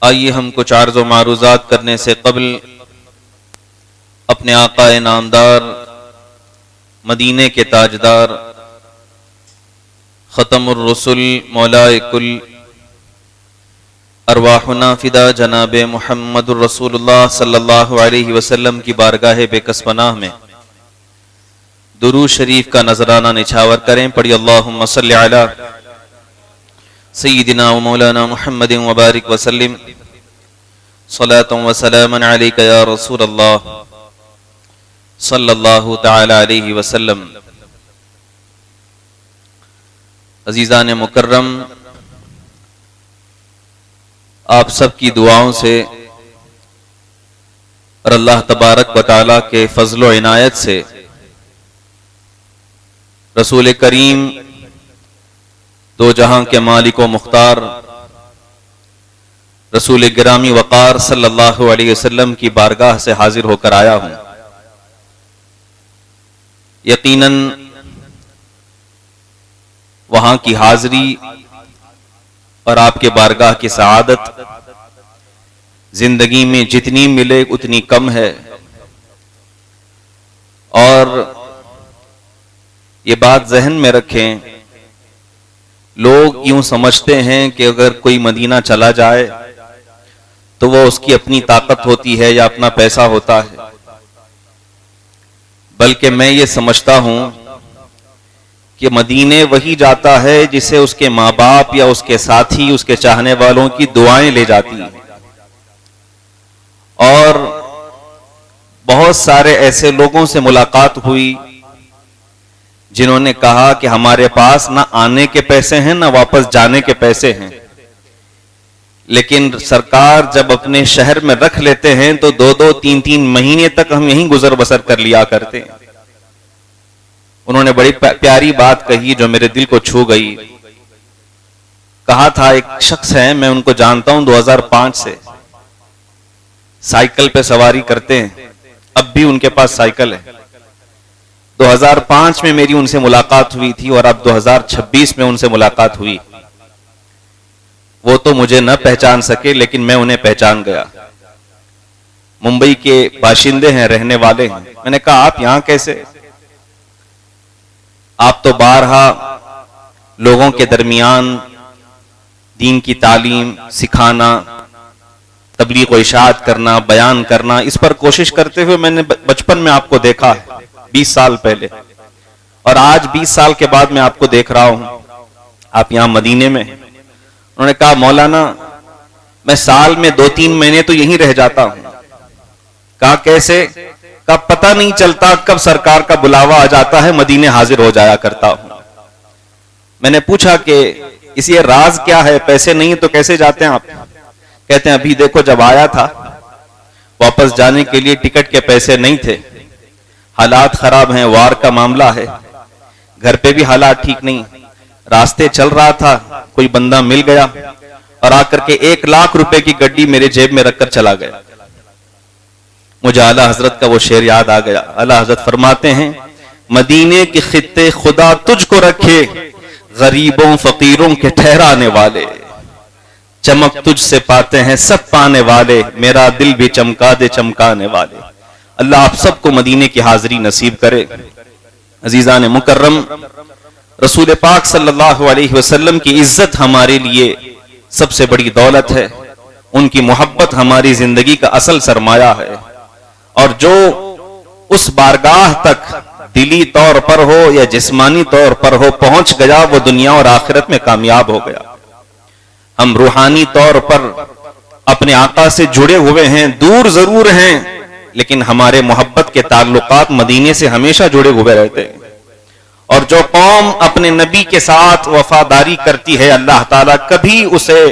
آئیے ہم کچھ عرض و معروضات کرنے سے قبل اپنے آقا نامدار، مدینے کے تاجدار، ختم الرسل، مولائے کل، ارواحنا فدا جناب محمد الرسول اللہ صلی اللہ علیہ وسلم کی بارگاہ بے کس پناہ میں درود شریف کا نذرانہ نچھاور کریں۔ پڑھی اللہم صلی علی سیدنا و مولانا محمد وبارک وسلم صلاۃ و سلاما علیک یا رسول اللہ صلی اللہ تعالی علیہ وسلم۔ عزیزان مکرم، آپ سب کی دعاؤں سے اور اللہ تبارک و تعالی کے فضل و عنایت سے رسول کریم دو جہاں کے مالک و مختار رسول گرامی وقار صلی اللہ علیہ وسلم کی بارگاہ سے حاضر ہو کر آیا ہوں۔ یقیناً وہاں کی حاضری اور آپ کے بارگاہ کی سعادت زندگی میں جتنی ملے اتنی کم ہے، اور یہ بات ذہن میں رکھیں، لوگ یوں سمجھتے ہیں کہ اگر کوئی مدینہ چلا جائے تو وہ اس کی اپنی طاقت ہوتی ہے یا اپنا پیسہ ہوتا ہے، بلکہ میں یہ سمجھتا ہوں کہ مدینے وہی جاتا ہے جسے اس کے ماں باپ یا اس کے ساتھی، اس کے چاہنے والوں کی دعائیں لے جاتی ہیں۔ اور بہت سارے ایسے لوگوں سے ملاقات ہوئی جنہوں نے کہا کہ ہمارے پاس نہ آنے کے پیسے ہیں نہ واپس جانے کے پیسے ہیں، لیکن سرکار جب اپنے شہر میں رکھ لیتے ہیں تو 2-3 مہینے تک ہم یہیں گزر بسر کر لیا کرتے ہیں۔ انہوں نے بڑی پیاری بات کہی جو میرے دل کو چھو گئی۔ کہا تھا ایک شخص ہے، میں ان کو جانتا ہوں 2005 سے، سائیکل پہ سواری کرتے ہیں، اب بھی ان کے پاس سائیکل ہے۔ 2005 میں میری ان سے ملاقات ہوئی تھی اور اب 2026 میں ان سے ملاقات ہوئی۔ وہ تو مجھے نہ پہچان سکے لیکن میں انہیں پہچان گیا۔ ممبئی کے باشندے ہیں، رہنے والے ہیں۔ میں نے کہا آپ یہاں کیسے؟ آپ تو بارہا لوگوں کے درمیان دین کی تعلیم سکھانا، تبلیغ و اشاعت کرنا، بیان کرنا، اس پر کوشش کرتے ہوئے میں نے بچپن میں آپ کو دیکھا ہے، 20 سال پہلے، اور آج 20 سال کے بعد میں آپ کو دیکھ رہا ہوں۔ آپ یہاں مدینے میں۔ انہوں نے کہا مولانا میں سال میں 2-3 مہینے تو یہیں رہ جاتا ہوں۔ کہا کیسے؟ کہا پتہ نہیں چلتا کب سرکار کا بلاوا آ جاتا ہے، مدینے حاضر ہو جایا کرتا ہوں۔ میں نے پوچھا کہ اس یہ راز کیا ہے، پیسے نہیں تو کیسے جاتے ہیں آپ؟ کہتے ہیں ابھی دیکھو جب آیا تھا واپس جانے کے لیے ٹکٹ کے پیسے نہیں تھے، حالات خراب ہیں، وار کا معاملہ ہے، گھر پہ بھی حالات ٹھیک نہیں، راستے چل رہا تھا، کوئی بندہ مل گیا اور آ کر کے 1 لاکھ روپے کی گڈی میرے جیب میں رکھ کر چلا گیا۔ مجھے اعلیٰ حضرت کا وہ شعر یاد آ گیا۔ اعلیٰ حضرت فرماتے ہیں مدینے کے خطے خدا تجھ کو رکھے، غریبوں فقیروں کے ٹھہرانے والے، چمک تجھ سے پاتے ہیں سب پانے والے، میرا دل بھی چمکا دے چمکانے والے۔ اللہ آپ سب کو مدینے کی حاضری نصیب کرے۔ عزیزان مکرم، رسول پاک صلی اللہ علیہ وسلم کی عزت ہمارے لیے سب سے بڑی دولت ہے، ان کی محبت ہماری زندگی کا اصل سرمایہ ہے، اور جو اس بارگاہ تک دلی طور پر ہو یا جسمانی طور پر ہو پہنچ گیا وہ دنیا اور آخرت میں کامیاب ہو گیا۔ ہم روحانی طور پر اپنے آقا سے جڑے ہوئے ہیں، دور ضرور ہیں لیکن ہمارے محبت کے تعلقات مدینے سے ہمیشہ جڑے ہوئے رہتے ہیں۔ اور جو قوم اپنے نبی کے ساتھ وفاداری کرتی ہے، اللہ تعالیٰ کبھی اسے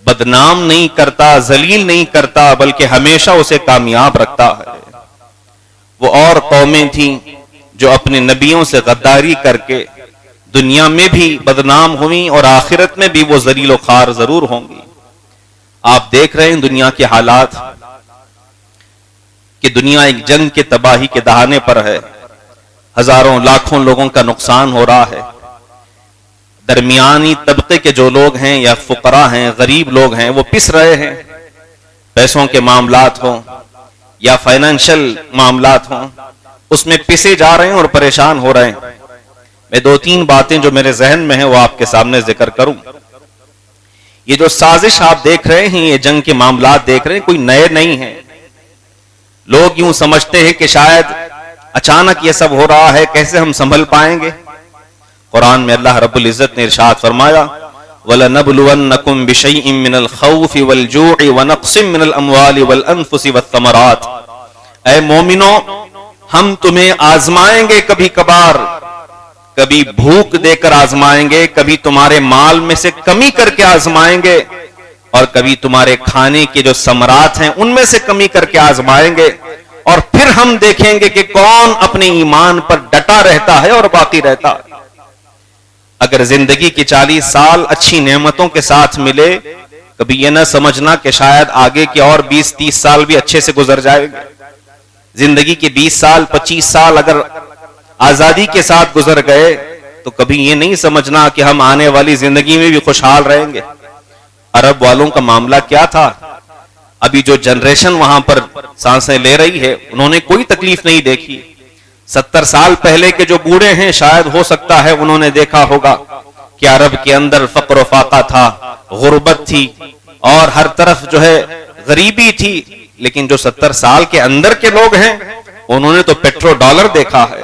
بدنام نہیں کرتا، ذلیل نہیں کرتا، بلکہ ہمیشہ اسے کامیاب رکھتا ہے۔ وہ اور قومیں تھیں جو اپنے نبیوں سے غداری کر کے دنیا میں بھی بدنام ہوئیں اور آخرت میں بھی وہ ذلیل و خوار ضرور ہوں گی۔ آپ دیکھ رہے ہیں دنیا کے حالات کہ دنیا ایک جنگ کے تباہی کے دہانے پر ہے، ہزاروں لاکھوں لوگوں کا نقصان ہو رہا ہے، درمیانی طبقے کے جو لوگ ہیں یا فقراء ہیں، غریب لوگ ہیں، وہ پس رہے ہیں، پیسوں کے معاملات ہوں یا فائنینشل معاملات ہوں، اس میں پسے جا رہے ہیں اور پریشان ہو رہے ہیں۔ میں دو تین باتیں جو میرے ذہن میں ہیں وہ آپ کے سامنے ذکر کروں۔ یہ جو سازش آپ دیکھ رہے ہیں، یہ جنگ کے معاملات دیکھ رہے ہیں، کوئی نئے نہیں ہیں۔ لوگ یوں سمجھتے ہیں کہ شاید اچانک یہ سب ہو رہا ہے، کیسے ہم سنبھل پائیں گے؟ قرآن میں اللہ رب العزت نے ارشاد فرمایا وَلَنَبْلُوَنَّكُمْ بِشَيْءٍ مِّنَ الْخَوْفِ وَالْجُوعِ وَنَقْصٍ مِّنَ الْأَمْوَالِ وَالْأَنفُسِ وَالثَّمَرَاتِ، اے مومنو ہم تمہیں آزمائیں گے، کبھی کبھار، کبھی بھوک دے کر آزمائیں گے، کبھی تمہارے مال میں سے کمی کر کے آزمائیں گے، اور کبھی تمہارے کھانے کے جو ثمرات ہیں ان میں سے کمی کر کے آزمائیں گے، اور پھر ہم دیکھیں گے کہ کون اپنے ایمان پر ڈٹا رہتا ہے اور باقی رہتا ہے۔ اگر زندگی کی 40 سال اچھی نعمتوں کے ساتھ ملے، کبھی یہ نہ سمجھنا کہ شاید آگے کے اور 20-30 سال بھی اچھے سے گزر جائے گے۔ زندگی کے 20 سال 25 سال اگر آزادی کے ساتھ گزر گئے تو کبھی یہ نہیں سمجھنا کہ ہم آنے والی زندگی میں بھی خوشحال رہیں گے۔ عرب والوں کا معاملہ کیا تھا؟ ابھی جو جنریشن وہاں پر سانسیں لے رہی ہے انہوں نے کوئی تکلیف نہیں دیکھی۔ 70 سال پہلے کے جو بوڑھے ہیں شاید ہو سکتا ہے انہوں نے دیکھا ہوگا کہ عرب کے اندر فقر و فاقہ تھا، غربت تھی، اور ہر طرف جو ہے غریبی تھی، لیکن جو 70 سال کے اندر کے لوگ ہیں انہوں نے تو پیٹرو ڈالر دیکھا ہے،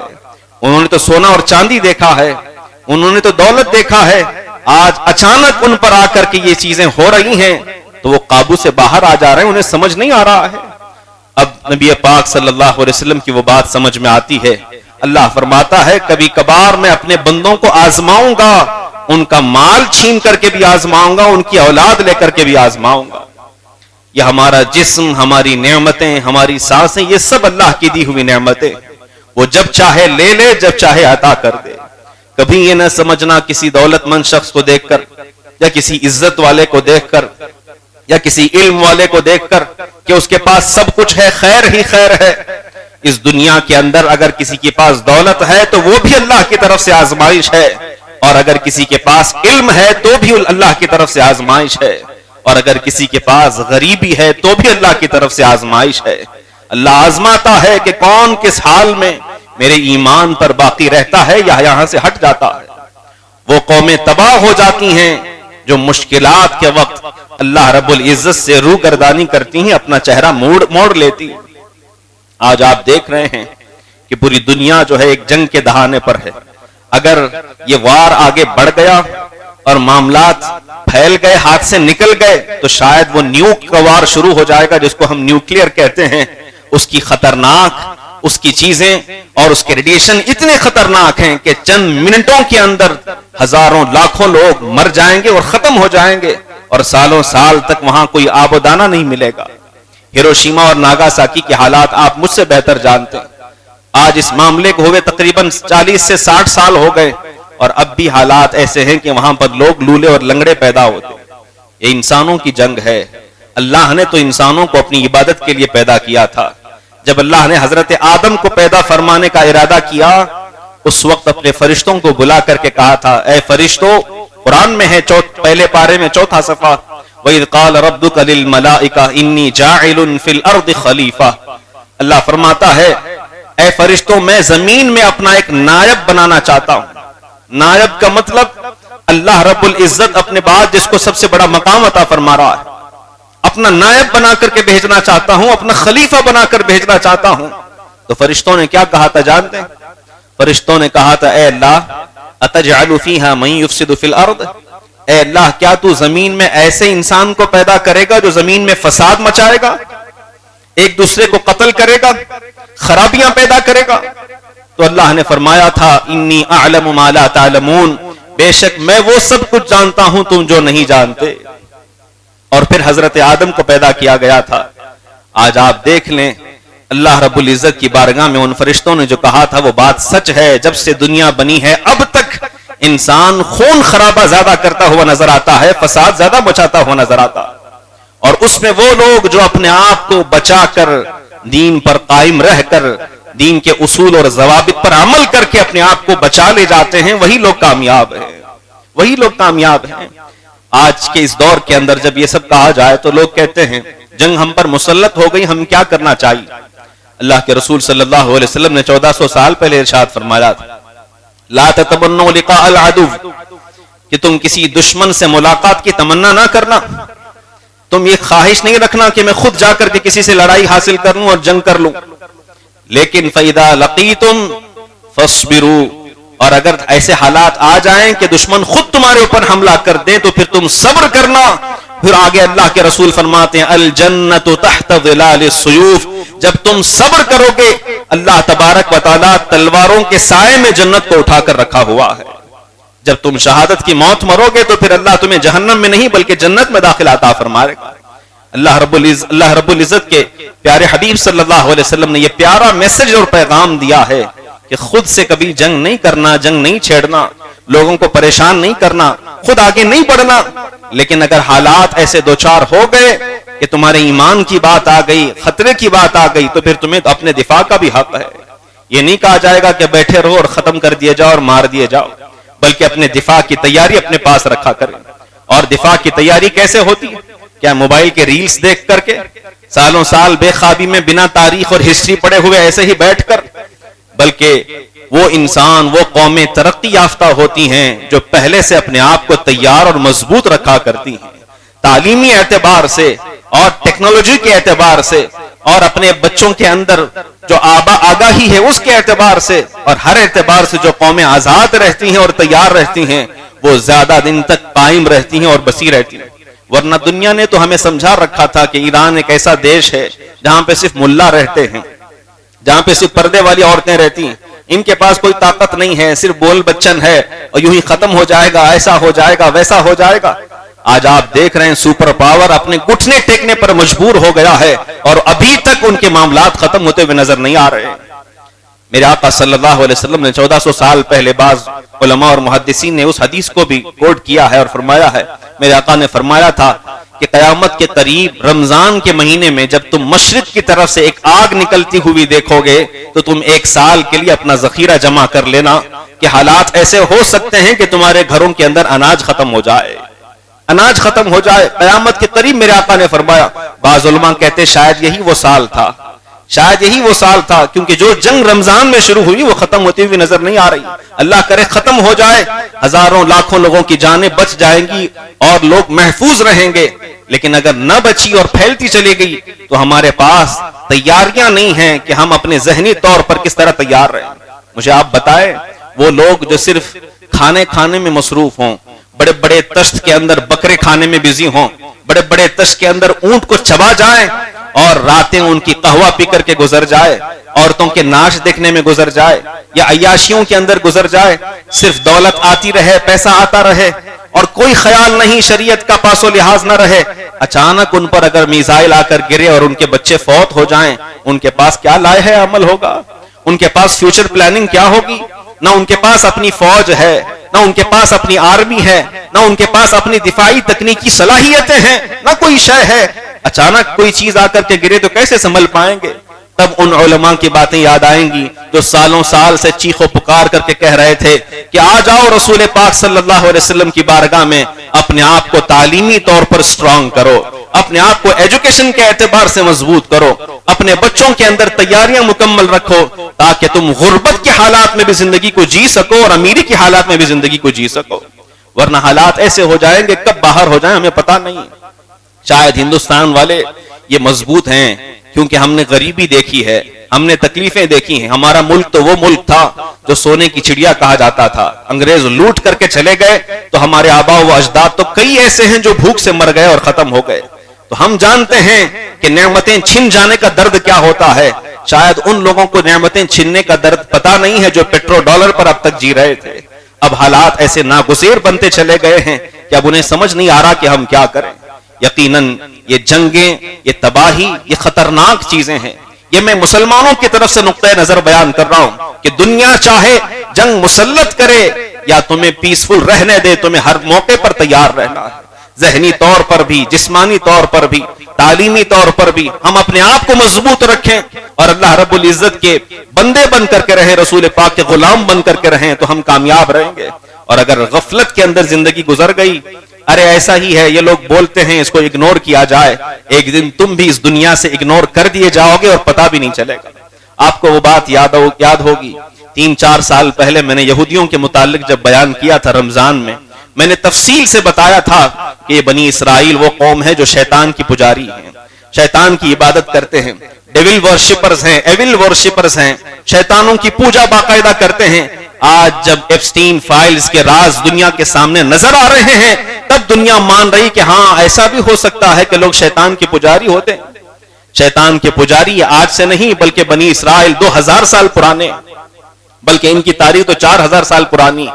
انہوں نے تو سونا اور چاندی دیکھا ہے، انہوں نے تو دولت دیکھا ہے۔ آج اچانک ان پر آ کر کے یہ چیزیں ہو رہی ہیں تو وہ قابو سے باہر آ جا رہے ہیں، انہیں سمجھ نہیں آ رہا ہے۔ اب نبی پاک صلی اللہ علیہ وسلم کی وہ بات سمجھ میں آتی ہے، اللہ فرماتا ہے کبھی کبھار میں اپنے بندوں کو آزماؤں گا، ان کا مال چھین کر کے بھی آزماؤں گا، ان کی اولاد لے کر کے بھی آزماؤں گا۔ یہ ہمارا جسم، ہماری نعمتیں، ہماری سانسیں، یہ سب اللہ کی دی ہوئی نعمتیں، وہ جب چاہے لے لے، جب چاہے عطا کر دے۔ کبھی یہ نہ سمجھنا کسی دولت مند شخص کو دیکھ کر یا کسی عزت والے کو دیکھ کر یا کسی علم والے کو دیکھ کر کہ اس کے پاس سب کچھ ہے، خیر ہی خیر ہے۔ اس دنیا کے اندر اگر کسی کے پاس دولت ہے تو وہ بھی اللہ کی طرف سے آزمائش ہے، اور اگر کسی کے پاس علم ہے تو بھی اللہ کی طرف سے آزمائش ہے، اور اگر کسی کے پاس غریبی ہے تو بھی اللہ کی طرف سے آزمائش ہے۔ اللہ آزماتا ہے کہ کون کس حال میں میرے ایمان پر باقی رہتا ہے یا یہاں سے ہٹ جاتا ہے۔ وہ قومیں تباہ ہو جاتی ہیں جو مشکلات کے وقت اللہ رب العزت سے روگردانی کرتی ہیں، اپنا چہرہ موڑ لیتی ہیں۔ آج آپ دیکھ رہے ہیں کہ پوری دنیا جو ہے ایک جنگ کے دہانے پر ہے۔ اگر یہ وار آگے بڑھ گیا اور معاملات پھیل گئے، ہاتھ سے نکل گئے، تو شاید وہ نیوک کا وار شروع ہو جائے گا، جس کو ہم نیوکلیئر کہتے ہیں۔ اس کی خطرناک، اس کی چیزیں اور اس کے ریڈیشن اتنے خطرناک ہیں کہ چند منٹوں کے اندر ہزاروں لاکھوں لوگ مر جائیں گے اور ختم ہو جائیں گے، اور سالوں سال تک وہاں کوئی آب و دانہ نہیں ملے گا۔ ہیروشیما اور ناگاساکی کے حالات آپ مجھ سے بہتر جانتے ہیں۔ آج اس معاملے کو ہوئے تقریباً 40 سے 60 سال ہو گئے، اور اب بھی حالات ایسے ہیں کہ وہاں پر لوگ لولے اور لنگڑے پیدا ہوتے ہیں۔ یہ انسانوں کی جنگ ہے۔ اللہ نے تو انسانوں کو اپنی عبادت کے لیے پیدا کیا تھا۔ جب اللہ نے حضرت آدم کو پیدا فرمانے کا ارادہ کیا، اس وقت اپنے فرشتوں کو بلا کر کے کہا تھا، اے فرشتوں، قرآن میں ہے پہلے پارے میں 4واں صفحہ، وَإِذْ قَالَ رَبُّكَ لِلْمَلَائِكَةِ إِنِّي جَاعِلٌ فِي الْأَرْضِ خَلِيفَةً۔ اللہ فرماتا ہے، اے فرشتوں، میں زمین میں اپنا ایک نائب بنانا چاہتا ہوں۔ نائب کا مطلب اللہ رب العزت اپنے بعد جس کو سب سے بڑا مقام عطا فرما رہا ہے، اپنا نائب بنا کر کے بھیجنا چاہتا ہوں، اپنا خلیفہ بنا کر بھیجنا چاہتا ہوں۔ تو فرشتوں نے کیا کہا تھا جانتے ہیں؟ فرشتوں نے کہا تھا، اے اللہ، أَتَجْعَلُ فِيهَا مَن يُفْسِدُ فِي الْأَرْضِ، اے اللہ، کیا تو زمین میں ایسے انسان کو پیدا کرے گا جو زمین میں فساد مچائے گا، ایک دوسرے کو قتل کرے گا، خرابیاں پیدا کرے گا؟ تو اللہ نے فرمایا تھا، انی اعلم ما لا تعلمون، بے شک میں وہ سب کچھ جانتا ہوں تم جو نہیں جانتے۔ اور پھر حضرت آدم کو پیدا کیا گیا تھا۔ آج آپ دیکھ لیں، اللہ رب العزت کی بارگاہ میں ان فرشتوں نے جو کہا تھا وہ بات سچ ہے۔ جب سے دنیا بنی ہے اب تک انسان خون خرابہ زیادہ کرتا ہوا نظر آتا ہے، فساد زیادہ مچاتا ہوا نظر آتا ہے، اور اس میں وہ لوگ جو اپنے آپ کو بچا کر، دین پر قائم رہ کر، دین کے اصول اور ضوابط پر عمل کر کے اپنے آپ کو بچا لے جاتے ہیں، وہی لوگ کامیاب ہیں، وہی لوگ کامیاب ہیں. آج کے اس دور کے اندر جب یہ سب کہا جائے تو لوگ کہتے ہیں جنگ ہم پر مسلط ہو گئی, ہم کیا کرنا چاہیے؟ اللہ کے رسول صلی اللہ علیہ وسلم نے 1400 سال پہلے ارشاد فرمایا تھا لا تتمنوا لقاء العدو, کہ تم کسی دشمن سے ملاقات کی تمنا نہ کرنا. تم یہ خواہش نہیں رکھنا کہ میں خود جا کر کے کسی سے لڑائی حاصل کر لوں اور جنگ کر لوں. لیکن فَإِذَا لَقِيتُمْ فَاصْبِرُوا, اور اگر ایسے حالات آ جائیں کہ دشمن خود تمہارے اوپر حملہ کر دیں تو پھر تم صبر کرنا. پھر آگے اللہ کے رسول فرماتے ہیں الجنت تحت ظلال السیوف, جب تم صبر کرو گے اللہ تبارک و تعالیٰ تلواروں کے سائے میں جنت کو اٹھا کر رکھا ہوا ہے. جب تم شہادت کی موت مرو گے تو پھر اللہ تمہیں جہنم میں نہیں بلکہ جنت میں داخل عطا فرمائے گا. اللہ رب العزت کے پیارے حبیب صلی اللہ علیہ وسلم نے یہ پیارا میسج اور پیغام دیا ہے کہ خود سے کبھی جنگ نہیں کرنا, جنگ نہیں چھیڑنا, لوگوں کو پریشان نہیں کرنا, خود آگے نہیں بڑھنا. لیکن اگر حالات ایسے دوچار ہو گئے کہ تمہارے ایمان کی بات آ گئی, خطرے کی بات آ گئی, تو پھر تمہیں تو اپنے دفاع کا بھی حق ہے. یہ نہیں کہا جائے گا کہ بیٹھے رہو اور ختم کر دیے جاؤ اور مار دیے جاؤ, بلکہ اپنے دفاع کی تیاری اپنے پاس رکھا کریں. اور دفاع کی تیاری کیسے ہوتی ہے؟ کیا موبائل کے ریلز دیکھ کر کے سالوں سال بے خوابی میں بنا تاریخ اور ہسٹری پڑے ہوئے ایسے ہی بیٹھ کر؟ بلکہ وہ انسان, وہ قومیں ترقی یافتہ ہوتی ہیں جو پہلے سے اپنے آپ کو تیار اور مضبوط رکھا کرتی ہیں, تعلیمی اعتبار سے اور ٹیکنالوجی کے اعتبار سے اور اپنے بچوں کے اندر جو آگاہی ہے اس کے اعتبار سے, اور ہر اعتبار سے جو قومیں آزاد رہتی ہیں اور تیار رہتی ہیں وہ زیادہ دن تک قائم رہتی ہیں اور بسی رہتی ہیں. ورنہ دنیا نے تو ہمیں سمجھا رکھا تھا کہ ایران ایک ایسا دیش ہے جہاں پہ صرف ملا رہتے ہیں, جہاں پہ صرف پردے والی عورتیں رہتی ہیں, ان کے پاس کوئی طاقت نہیں ہے, صرف بول بچن ہے اور یوں ہی ختم ہو جائے گا, ایسا ہو جائے گا, ویسا ہو جائے گا. آج آپ دیکھ رہے ہیں سپر پاور اپنے گھٹنے ٹیکنے پر مجبور ہو گیا ہے اور ابھی تک ان کے معاملات ختم ہوتے ہوئے نظر نہیں آ رہے. میرے آقا صلی اللہ علیہ وسلم نے 1400 سال پہلے بعض علماء اور محدثین نے اس حدیث کو بھی کوٹ کیا ہے اور فرمایا ہے. میرے آقا نے فرمایا تھا کہ قیامت کے قریب رمضان کے مہینے میں جب تم مشرق کی طرف سے ایک آگ نکلتی ہوئی دیکھو گے تو تم ایک سال کے لیے اپنا ذخیرہ جمع کر لینا کہ حالات ایسے ہو سکتے ہیں کہ تمہارے گھروں کے اندر اناج ختم ہو جائے, اناج ختم ہو جائے. قیامت کے قریب میرے آقا نے فرمایا. بعض علماء کہتے شاید یہی وہ سال تھا, شاید یہی وہ سال تھا, کیونکہ جو جنگ رمضان میں شروع ہوئی وہ ختم ہوتی ہوئی نظر نہیں آ رہی. اللہ کرے ختم ہو جائے, ہزاروں لاکھوں لوگوں کی جانیں بچ جائیں گی اور لوگ محفوظ رہیں گے. لیکن اگر نہ بچی اور پھیلتی چلی گئی تو ہمارے پاس تیاریاں نہیں ہیں کہ ہم اپنے ذہنی طور پر کس طرح تیار رہیں. مجھے آپ بتائیں, وہ لوگ جو صرف کھانے میں مصروف ہوں, بڑے بڑے تشت کے اندر بکرے کھانے میں بزی ہوں, بڑے بڑے تشت کے اندر اونٹ کو چبا جائیں اور راتیں ان کی قہوہ پی کر کے گزر جائے, عورتوں کے ناچ دیکھنے میں گزر جائے یا عیاشیوں کے اندر گزر جائے, صرف دولت آتی رہے, پیسہ آتا رہے اور کوئی خیال نہیں, شریعت کا پاس و لحاظ نہ رہے. اچانک ان پر اگر میزائل آ کر گرے اور ان کے بچے فوت ہو جائیں, ان کے پاس کیا لائحہ عمل ہوگا؟ ان کے پاس فیوچر پلاننگ کیا ہوگی؟ نہ ان کے پاس اپنی فوج ہے, نہ ان کے پاس اپنی آرمی ہے, نہ ان کے پاس اپنی دفاعی تکنیکی صلاحیتیں ہیں, نہ کوئی شے ہے. اچانک کوئی چیز آ کر کے گرے تو کیسے سنبھل پائیں گے؟ تب ان علماء کی باتیں یاد آئیں گی جو سالوں سال سے چیخو پکار کر کے کہہ رہے تھے کہ آ جاؤ رسول پاک صلی اللہ علیہ وسلم کی بارگاہ میں, اپنے آپ کو تعلیمی طور پر سٹرونگ کرو, اپنے آپ کو ایجوکیشن کے اعتبار سے مضبوط کرو, اپنے بچوں کے اندر تیاریاں مکمل رکھو تاکہ تم غربت کے حالات میں بھی زندگی کو جی سکو اور امیری کے حالات میں بھی زندگی کو جی سکو. ورنہ حالات ایسے ہو جائیں گے کب باہر ہو جائیں ہمیں پتہ نہیں. شاید ہندوستان والے یہ مضبوط ہیں کیونکہ ہم نے غریبی دیکھی ہے, ہم نے تکلیفیں دیکھی ہیں. ہمارا ملک تو وہ ملک تھا جو سونے کی چڑیا کہا جاتا تھا, انگریز لوٹ کر کے چلے گئے تو ہمارے آباء و اجداد تو کئی ایسے ہیں جو بھوک سے مر گئے اور ختم ہو گئے. تو ہم جانتے ہیں کہ نعمتیں چھن جانے کا درد کیا ہوتا ہے. شاید ان لوگوں کو نعمتیں چھننے کا درد پتا نہیں ہے جو پیٹرو ڈالر پر اب تک جی رہے تھے. اب حالات ایسے ناگزیر بنتے چلے گئے ہیں کہ اب انہیں سمجھ نہیں آ رہا کہ ہم کیا کریں. یقیناً یہ جنگیں, یہ تباہی, یہ خطرناک چیزیں ہیں. یہ میں مسلمانوں کی طرف سے نقطہ نظر بیان کر رہا ہوں کہ دنیا چاہے جنگ مسلط کرے یا تمہیں پیسفل رہنے دے, تمہیں ہر موقع پر تیار رہنا ہے. ذہنی طور پر بھی, جسمانی طور پر بھی, تعلیمی طور پر بھی ہم اپنے آپ کو مضبوط رکھیں اور اللہ رب العزت کے بندے بن کر کے رہیں, رسول پاک کے غلام بن کر کے رہیں تو ہم کامیاب رہیں گے. اور اگر غفلت کے اندر زندگی گزر گئی، ارے ایسا ہی ہے، یہ لوگ بولتے ہیں، اس کو اگنور کیا جائے، ایک دن تم بھی اس دنیا سے اگنور کر دیے جاؤ گے اور پتہ بھی نہیں چلے گا۔ آپ کو وہ بات یاد ہوگی 3-4 سال پہلے میں نے یہودیوں کے متعلق جب بیان کیا تھا رمضان میں نے تفصیل سے بتایا تھا کہ یہ بنی اسرائیل وہ قوم ہے جو شیطان کی پجاری ہیں، شیطان کی عبادت کرتے ہیں، ڈیول ورشپرز ہیں، ایول ورشپرز ہیں، شیطانوں کی پوجا باقاعدہ کرتے ہیں۔ آج جب ایپسٹین فائلز کے راز دنیا کے سامنے نظر آ رہے ہیں، تب دنیا مان رہی کہ ہاں ایسا بھی ہو سکتا ہے کہ لوگ شیطان کے پجاری ہوتے ہیں۔ شیطان کے پجاری آج سے نہیں بلکہ بنی اسرائیل 2000 سال پرانے، بلکہ ان کی تاریخ تو 4000 سال پرانی۔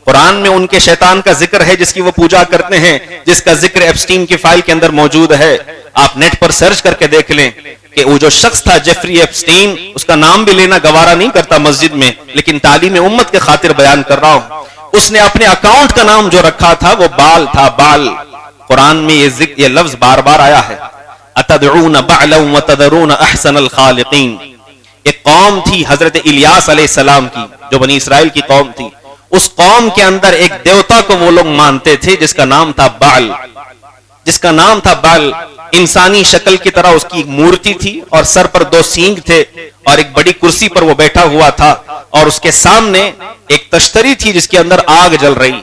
قرآن میں ان کے شیطان کا ذکر ہے جس کی وہ پوجا کرتے ہیں، جس کا ذکر ایپسٹین کی فائل کے اندر موجود ہے۔ آپ نیٹ پر سرچ کر کے دیکھ لیں کہ وہ جو شخص تھا جیفری ایپسٹین، اس کا نام بھی لینا گوارا نہیں کرتا مسجد میں، لیکن تعلیم امت کے خاطر بیان کر رہا ہوں۔ اس نے اپنے اکاؤنٹ کا نام جو رکھا تھا وہ بال تھا، بال۔ قرآن میں یہ لفظ بار بار آیا ہے، اتدعون بعلا وتذرون احسن الخالقین۔ ایک قوم تھی حضرت الیاس علیہ السلام کی، جو بنی اسرائیل کی قوم تھی، اس قوم کے اندر ایک دیوتا کو وہ لوگ مانتے تھے جس کا نام تھا بال، جس کا نام تھا بال۔ انسانی شکل کی طرح اس کی ایک مورتی تھی اور سر پر 2 سینگ تھے اور ایک بڑی کرسی پر وہ بیٹھا ہوا تھا اور اس کے سامنے ایک تشتری تھی جس کے اندر آگ جل رہی۔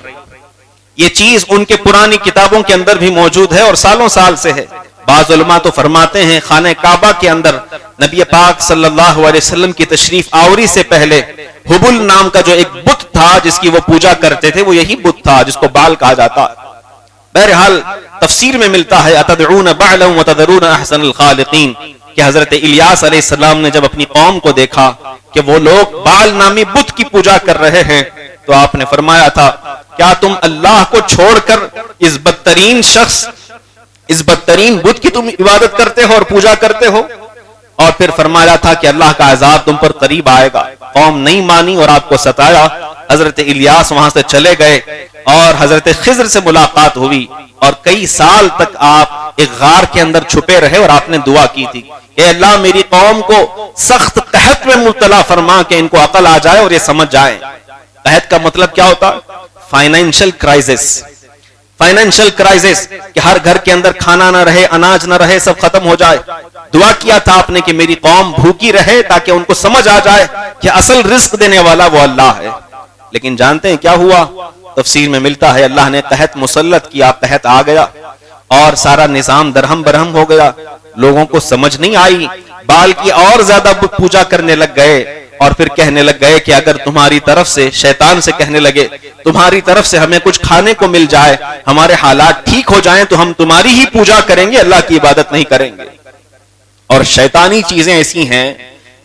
یہ چیز ان کے پرانی کتابوں کے اندر بھی موجود ہے اور سالوں سال سے ہے۔ بعض علماء تو فرماتے ہیں خانہ کعبہ کے اندر نبی پاک صلی اللہ علیہ وسلم کی تشریف آوری سے پہلے حبل نام کا جو ایک بت تھا جس کی وہ پوجا کرتے تھے، وہ یہی بت تھا جس کو بال کہا جاتا۔ بہرحال تفسیر میں ملتا ہے اتدعون بعلا وتذرون احسن الخالقین، کہ حضرت الیاس علیہ السلام نے جب اپنی قوم کو دیکھا کہ وہ لوگ بال نامی بت کی پوجا کر رہے ہیں تو آپ نے فرمایا تھا کیا تم اللہ کو چھوڑ کر اس بدترین شخص، اس بدترین بت کی تم عبادت کرتے ہو اور پوجا کرتے ہو؟ اور پھر فرمایا تھا کہ اللہ کا عذاب تم پر قریب آئے گا۔ قوم نہیں مانی اور آپ کو ستایا۔ حضرت الیاس وہاں سے چلے گئے اور حضرت خضر سے ملاقات ہوئی اور کئی سال تک آپ ایک غار کے اندر چھپے رہے اور آپ نے دعا کی تھی کہ اللہ میری قوم کو سخت قحط میں مبتلا فرما کہ ان کو عقل آ جائے اور یہ سمجھ جائیں۔ قحط کا مطلب کیا ہوتا؟ فائنینشل کرائسس، فائنینشل کرائسس، کہ ہر گھر کے اندر کھانا نہ رہے، اناج نہ رہے، سب ختم ہو جائے۔ دعا کیا تھا آپ نے کہ میری قوم بھوکی رہے تاکہ ان کو سمجھ آ جائے کہ اصل رزق دینے والا وہ اللہ ہے۔ لیکن جانتے ہیں کیا ہوا؟ تفسیر میں ملتا ہے اللہ نے قحط مسلط کیا، قحط آ گیا اور سارا نظام درہم برہم ہو گیا۔ لوگوں کو سمجھ نہیں آئی، بال کی اور زیادہ پوجا کرنے لگ گئے اور پھر کہنے لگ گئے کہ اگر تمہاری طرف سے، شیطان سے کہنے لگے، تمہاری طرف سے ہمیں کچھ کھانے کو مل جائے، ہمارے حالات ٹھیک ہو جائیں تو ہم تمہاری ہی پوجا کریں گے، اللہ کی عبادت نہیں کریں گے۔ اور شیطانی چیزیں ایسی ہیں،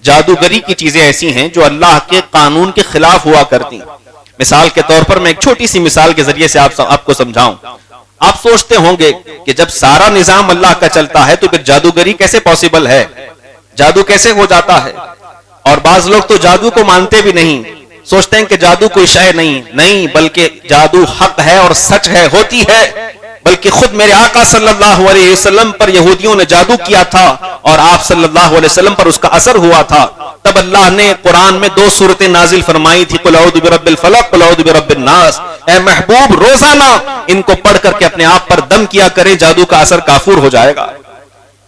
جادوگری کی چیزیں ایسی ہیں جو اللہ کے قانون کے خلاف ہوا کرتی ہیں۔ مثال کے طور پر میں ایک چھوٹی سی مثال کے ذریعے سے آپ کو سمجھاؤں۔ آپ سوچتے ہوں گے کہ جب سارا نظام اللہ کا چلتا ہے تو پھر جادوگری کیسے پاسبل ہے، جادو کیسے ہو جاتا ہے؟ اور بعض لوگ تو جادو کو مانتے بھی نہیں، سوچتے ہیں کہ جادو کوئی شے نہیں بلکہ جادو حق ہے اور سچ ہے، ہوتی ہے۔ بلکہ خود میرے آقا صلی اللہ علیہ وسلم پر یہودیوں نے جادو کیا تھا اور آپ صلی اللہ علیہ وسلم پر اس کا اثر ہوا تھا۔ تب اللہ نے قرآن میں 2 سورتیں نازل فرمائی تھی، قل اعوذ برب الفلق، قل اعوذ برب الناس۔ اے محبوب روزانہ ان کو پڑھ کر کے اپنے آپ پر دم کیا کریں، جادو کا اثر کافور ہو جائے گا۔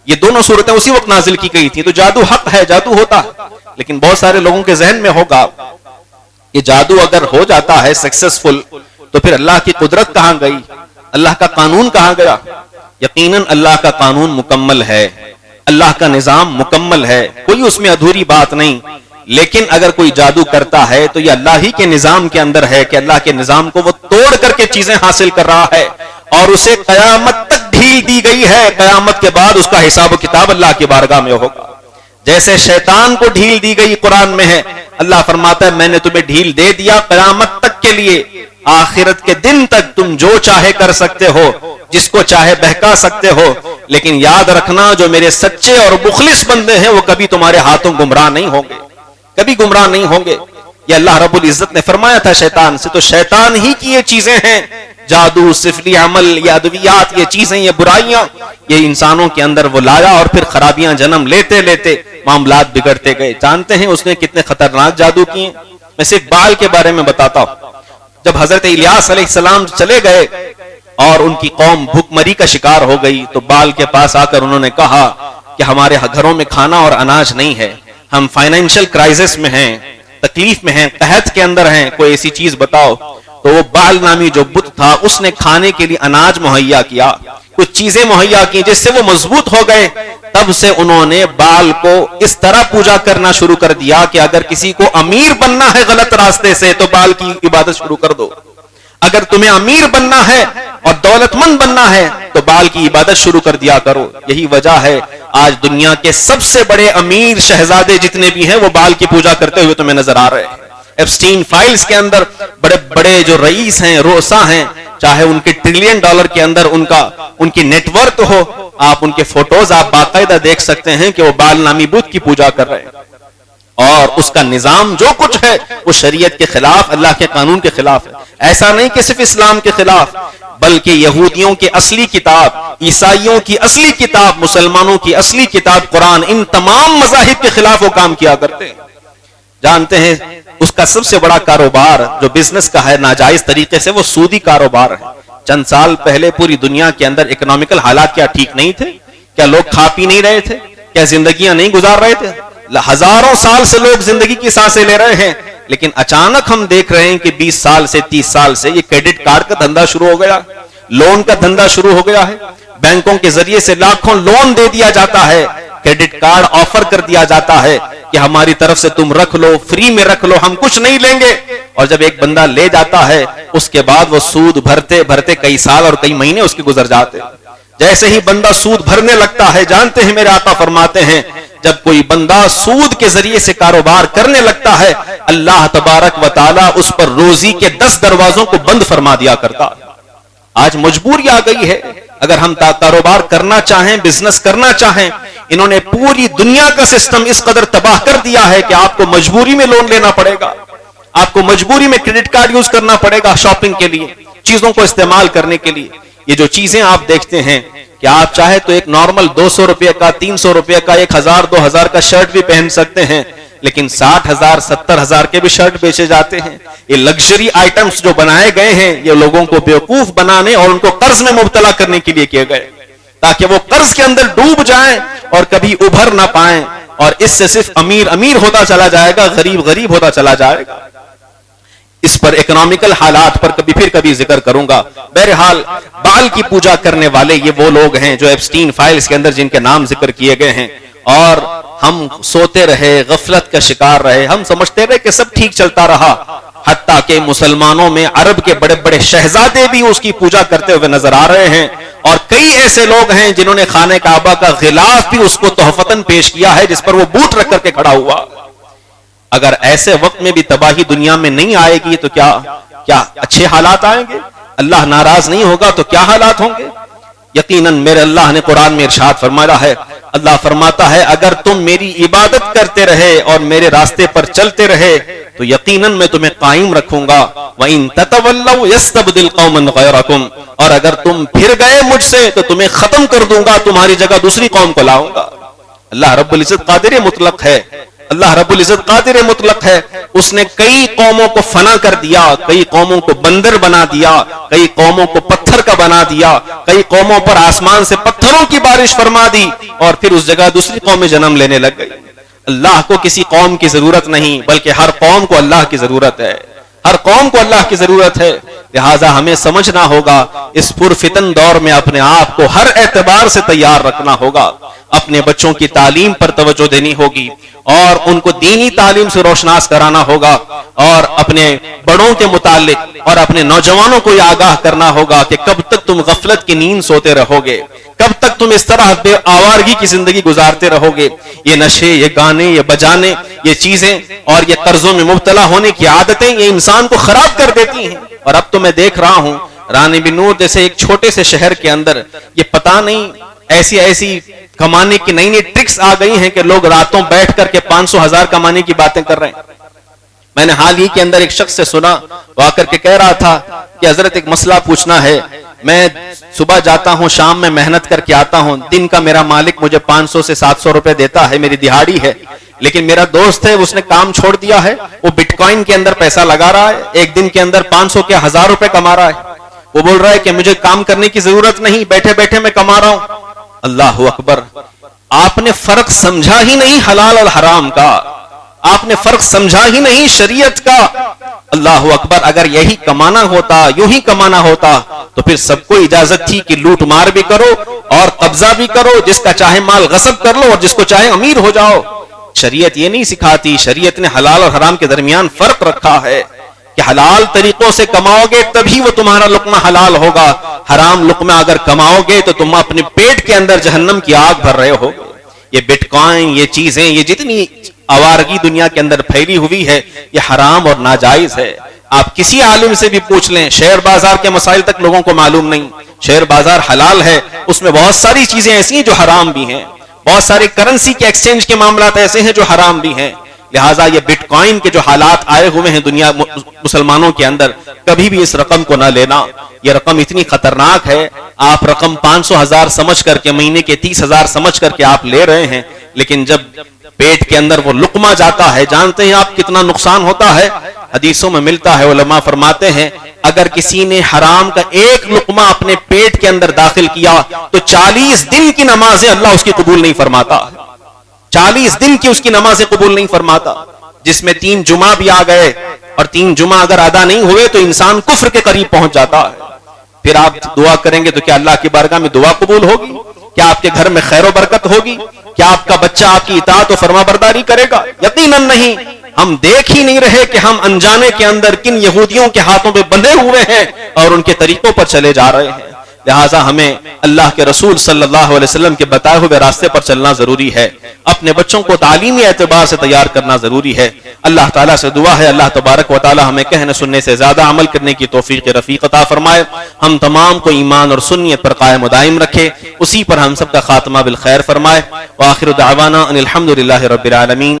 یہ دونوں سورتیں اسی وقت نازل کی گئی تھی، تو جادو حق ہے، جادو ہوتا ہے۔ لیکن بہت سارے لوگوں کے ذہن میں ہوگا کہ جادو اگر ہو جاتا ہے سکسیسفل تو پھر اللہ کی قدرت کہاں گئی، اللہ کا قانون کہاں گیا؟ یقیناً اللہ کا قانون مکمل ہے، اللہ کا نظام مکمل ہے، کوئی اس میں ادھوری بات نہیں۔ لیکن اگر کوئی جادو کرتا ہے تو یہ اللہ ہی کے نظام کے اندر ہے کہ اللہ کے نظام کو وہ توڑ کر کے چیزیں حاصل کر رہا ہے اور اسے قیامت تک ڈھیل دی گئی ہے۔ قیامت کے بعد اس کا حساب و کتاب اللہ کی بارگاہ میں ہوگا۔ جیسے شیطان کو ڈھیل دی گئی قرآن میں ہے، اللہ فرماتا ہے میں نے تمہیں ڈھیل دے دیا قیامت تک کے لیے، آخرت کے دن تک تم جو چاہے کر سکتے ہو، جس کو چاہے بہکا سکتے ہو، لیکن یاد رکھنا جو میرے سچے اور مخلص بندے ہیں وہ کبھی تمہارے ہاتھوں گمراہ نہیں ہوں گے، کبھی گمراہ نہیں ہوں گے۔ یہ اللہ رب العزت نے فرمایا تھا شیطان سے، تو شیطان ہی کی یہ چیزیں ہیں، جادو، سفلی عمل، یہ ادویات، یہ چیزیں، یہ برائیاں، یہ انسانوں کے اندر وہ لایا اور پھر خرابیاں جنم لیتے لیتے معاملات بگڑتے گئے۔ جانتے ہیں اس نے کتنے خطرناک جادو کیے؟ میں صرف بال کے بارے میں بتاتا ہوں۔ جب حضرت الیاس علیہ السلام چلے گئے اور ان کی قوم بھوک مری کا شکار ہو گئی تو بال کے پاس آ کر انہوں نے کہا کہ ہمارے گھروں میں کھانا اور اناج نہیں ہے، ہم فائنینشیل کرائسس میں ہیں، تکلیف میں ہیں، قحط کے اندر ہیں، کوئی ایسی چیز بتاؤ۔ تو وہ بال نامی جو بت تھا اس نے کھانے کے لیے اناج مہیا کیا، کچھ چیزیں مہیا کی جس سے وہ مضبوط ہو گئے۔ تب سے انہوں نے بال کو اس طرح پوجا کرنا شروع کر دیا کہ اگر کسی کو امیر بننا ہے غلط راستے سے تو بال کی عبادت شروع کر دو، اگر تمہیں امیر بننا ہے اور دولت مند بننا ہے تو بال کی عبادت شروع کر دیا کرو۔ یہی وجہ ہے آج دنیا کے سب سے بڑے امیر شہزادے جتنے بھی ہیں وہ بال کی پوجا کرتے ہوئے تمہیں نظر آ رہے ہیں۔ ایپسٹین فائلز کے اندر بڑے بڑے جو رئیس ہیں، رؤسا ہیں، چاہے ان کے $1 ٹریلین کے اندر ان کی نیٹ ورتھ ہو، آپ ان کے فوٹوز آپ باقاعدہ دیکھ سکتے ہیں کہ وہ بال نامی بت کی پوجا کر رہے ہیں، اور اس کا نظام جو کچھ ہے وہ شریعت کے خلاف، اللہ کے قانون کے خلاف ہے۔ ایسا نہیں کہ صرف اسلام کے خلاف، بلکہ یہودیوں کی اصلی کتاب، عیسائیوں کی اصلی کتاب، مسلمانوں کی اصلی کتاب قرآن، ان تمام مذاہب کے خلاف وہ کام کیا کرتے ہیں۔ جانتے ہیں اس کا سب سے بڑا کاروبار جو بزنس کا ہے ناجائز طریقے سے، وہ سودی کاروبار ہے۔ چند سال پہلے پوری دنیا کے اندر اکنامیکل حالات کیا ٹھیک نہیں تھے؟ کیا لوگ کھا پی نہیں رہے تھے؟ کیا زندگیاں نہیں گزار رہے تھے؟ ہزاروں سال سے لوگ زندگی کی سانسیں لے رہے ہیں، لیکن اچانک ہم دیکھ رہے ہیں کہ 20 سال سے 30 سال سے یہ کریڈٹ کارڈ کا دھندا شروع ہو گیا، لون کا دھندا شروع ہو گیا ہے، بینکوں کے ذریعے سے لاکھوں لون دے دیا جاتا ہے، کریڈٹ کارڈ آفر کر دیا جاتا ہے کہ ہماری طرف سے تم رکھ لو، فری میں رکھ لو، ہم کچھ نہیں لیں گے۔ اور جب ایک بندہ لے جاتا ہے اس کے بعد وہ سود بھرتے بھرتے کئی سال اور کئی مہینے اس کے گزر جاتے۔ جیسے ہی بندہ سود بھرنے لگتا ہے، جانتے ہیں میرے آقا فرماتے ہیں جب کوئی بندہ سود کے ذریعے سے کاروبار کرنے لگتا ہے اللہ تبارک و تعالی اس پر روزی کے 10 دروازوں کو بند فرما دیا کرتا۔ آج مجبوری آ گئی ہے، اگر ہم کاروبار کرنا چاہیں، بزنس کرنا چاہیں، انہوں نے پوری دنیا کا سسٹم اس قدر تباہ کر دیا ہے کہ آپ کو مجبوری میں لون لینا پڑے گا، آپ کو مجبوری میں کریڈٹ کارڈ یوز کرنا پڑے گا شاپنگ کے لیے، چیزوں کو استعمال کرنے کے لیے۔ یہ جو چیزیں آپ دیکھتے ہیں کہ آپ چاہے تو ایک نارمل 200 روپے کا، 300 روپے کا، 1000 2000 کا شرٹ بھی پہن سکتے ہیں، لیکن 60,000 70,000 کے بھی شرٹ بیچے جاتے ہیں۔ یہ لگژری آئٹمز جو بنائے گئے ہیں یہ لوگوں کو بیوقوف بنانے اور ان کو قرض میں مبتلا کرنے کے لیے کیے گئے تاکہ وہ قرض کے اندر ڈوب جائیں اور کبھی ابھر نہ پائیں، اور اس سے صرف امیر امیر ہوتا چلا جائے گا، غریب غریب ہوتا چلا جائے گا۔ اس پر اکنامیکل حالات پر کبھی ذکر کروں گا۔ بہرحال بال کی پوجا کرنے والے یہ وہ لوگ ہیں جو ایپسٹین فائلز کے اندر جن کے نام ذکر کیے گئے ہیں، اور ہم سوتے رہے، غفلت کا شکار رہے، ہم سمجھتے رہے کہ سب ٹھیک چلتا رہا، حتیٰ کہ مسلمانوں میں عرب کے بڑے بڑے شہزادے بھی اس کی پوجا کرتے ہوئے نظر آ رہے ہیں، اور کئی ایسے لوگ ہیں جنہوں نے خانہ کعبہ کا غلاف بھی اس کو تحفتاً پیش کیا ہے جس پر وہ بوٹ رکھ کر کے کھڑا ہوا۔ اگر ایسے وقت میں بھی تباہی دنیا میں نہیں آئے گی تو کیا اچھے حالات آئیں گے؟ اللہ ناراض نہیں ہوگا تو کیا حالات ہوں گے؟ یقیناً میرے اللہ نے قرآن میں ارشاد فرمایا ہے، اللہ فرماتا ہے اگر تم میری عبادت کرتے رہے اور میرے راستے پر چلتے رہے تو یقیناً میں تمہیں قائم رکھوں گا، وَإِن تَتَوَلَّوْا يَسْتَبْدِلْ قَوْمًا غَيْرَكُمْ، اور اگر تم پھر گئے مجھ سے تو تمہیں ختم کر دوں گا، تمہاری جگہ دوسری قوم کو لاؤں گا۔ اللہ رب العزت قادر مطلق ہے، اللہ رب العزت قادر مطلق ہے، اس نے کئی قوموں کو فنا کر دیا، کئی قوموں کو بندر بنا دیا، کئی قوموں کو پتھر کا بنا دیا، کئی قوموں پر آسمان سے پتھروں کی بارش فرما دی، اور پھر اس جگہ دوسری قومیں جنم لینے لگ گئی۔ اللہ کو کسی قوم کی ضرورت نہیں، بلکہ ہر قوم کو اللہ کی ضرورت ہے، ہر قوم کو اللہ کی ضرورت ہے۔ لہٰذا ہمیں سمجھنا ہوگا اس پرفتن دور میں اپنے آپ کو ہر اعتبار سے تیار رکھنا ہوگا، اپنے بچوں کی تعلیم پر توجہ دینی ہوگی اور ان کو دینی تعلیم سے روشناس کرانا ہوگا، اور اپنے بڑوں کے متعلق اور اپنے نوجوانوں کو یہ آگاہ کرنا ہوگا کہ کب تک تم غفلت کی نیند سوتے رہو گے، کب تک تم اس طرح بے آوارگی کی زندگی گزارتے رہو گے۔ یہ نشے، یہ گانے، یہ بجانے، یہ چیزیں اور یہ قرضوں میں مبتلا ہونے کی عادتیں یہ انسان کو خراب کر دیتی ہیں۔ اور اب تو میں دیکھ رہا ہوں رانی بنور جیسے ایک چھوٹے سے شہر کے اندر یہ پتہ نہیں ایسی کمانے کی نئی نئی ٹرکس آ گئی ہیں کہ لوگ راتوں بیٹھ کر کے 500,000 کمانے کی باتیں کر رہے ہیں۔ میں نے حال ہی کے اندر ایک شخص سے سنا، وہ آ کر کے کہہ رہا تھا کہ حضرت ایک مسئلہ پوچھنا ہے، میں صبح جاتا ہوں، شام میں محنت کر کے آتا ہوں، دن کا میرا مالک مجھے 500 سے 700 روپے دیتا ہے، میری دہاڑی ہے، لیکن میرا دوست ہے اس نے کام چھوڑ دیا ہے, وہ بٹ کوائن کے اندر پیسہ لگا رہا ہے, ایک دن کے اندر 500 کے 1000 روپے کما رہا ہے. وہ بول رہا ہے کہ مجھے کام کرنے کی ضرورت نہیں, بیٹھے بیٹھے میں کما رہا ہوں. اللہ اکبر, آپ نے فرق سمجھا ہی نہیں حلال اور حرام کا, آپ نے فرق سمجھا ہی نہیں شریعت کا. اللہ اکبر, اگر یہی کمانا ہوتا, یوں ہی کمانا ہوتا تو پھر سب کو اجازت تھی کہ لوٹ مار بھی کرو اور قبضہ بھی کرو, جس کا چاہے مال غصب کر لو اور جس کو چاہے امیر ہو جاؤ. شریعت یہ نہیں سکھاتی, شریعت نے حلال اور حرام کے درمیان فرق رکھا ہے کہ حلال طریقوں سے کماؤ گے تبھی وہ تمہارا لقمہ حلال ہوگا, حرام لقمہ اگر کماؤ گے تو تم اپنے پیٹ کے اندر جہنم کی آگ بھر رہے ہو. یہ بٹ کوائن, یہ چیزیں, یہ جتنی آوارگی دنیا کے اندر پھیلی ہوئی ہے, یہ حرام اور ناجائز ہے. آپ کسی عالم سے بھی پوچھ لیں, شیئر بازار کے مسائل تک لوگوں کو معلوم نہیں. شیئر بازار حلال ہے, اس میں بہت ساری چیزیں ایسی ہیں جو حرام بھی ہیں, بہت سارے کرنسی کے ایکسچینج کے معاملات ایسے ہیں جو حرام بھی ہیں. لہٰذا یہ بٹ کوائن کے جو حالات آئے ہوئے ہیں دنیا مسلمانوں کے اندر, کبھی بھی اس رقم کو نہ لینا. یہ رقم اتنی خطرناک ہے, آپ رقم 500,000 سمجھ کر کے, مہینے کے 30,000 سمجھ کر کے آپ لے رہے ہیں, لیکن جب پیٹ کے اندر وہ لقمہ جاتا ہے, جانتے ہیں آپ کتنا نقصان ہوتا ہے. حدیثوں میں ملتا ہے, علماء فرماتے ہیں اگر کسی نے حرام کا ایک لقمہ اپنے پیٹ کے اندر داخل کیا تو 40 دن کی نمازیں اللہ اس کی قبول نہیں فرماتا. 40 دن کی اس کی نمازیں قبول نہیں فرماتا, جس میں 3 جمعہ بھی آ گئے, اور 3 جمعہ اگر ادا نہیں ہوئے تو انسان کفر کے قریب پہنچ جاتا ہے. پھر آپ دعا کریں گے تو کیا اللہ کی بارگاہ میں دعا قبول ہوگی؟ کیا آپ کے گھر میں خیر و برکت ہوگی؟ کیا آپ کا بچہ آپ کی اطاعت و فرما برداری کرے گا؟ یقیناً نہیں. ہم دیکھ ہی نہیں رہے کہ ہم انجانے کے اندر کن یہودیوں کے ہاتھوں پہ بندھے ہوئے ہیں اور ان کے طریقوں پر چلے جا رہے ہیں. لہٰذا ہمیں اللہ کے رسول صلی اللہ علیہ وسلم کے بتائے ہوئے راستے پر چلنا ضروری ہے, اپنے بچوں کو تعلیمی اعتبار سے تیار کرنا ضروری ہے. اللہ تعالیٰ سے دعا ہے اللہ تبارک و تعالیٰ ہمیں کہنے سننے سے زیادہ عمل کرنے کی توفیق رفیق عطا فرمائے, ہم تمام کو ایمان اور سنیت پر قائم و دائم رکھے, اسی پر ہم سب کا خاتمہ بالخیر فرمائے. وآخر دعوانا ان الحمد للہ رب العالمین.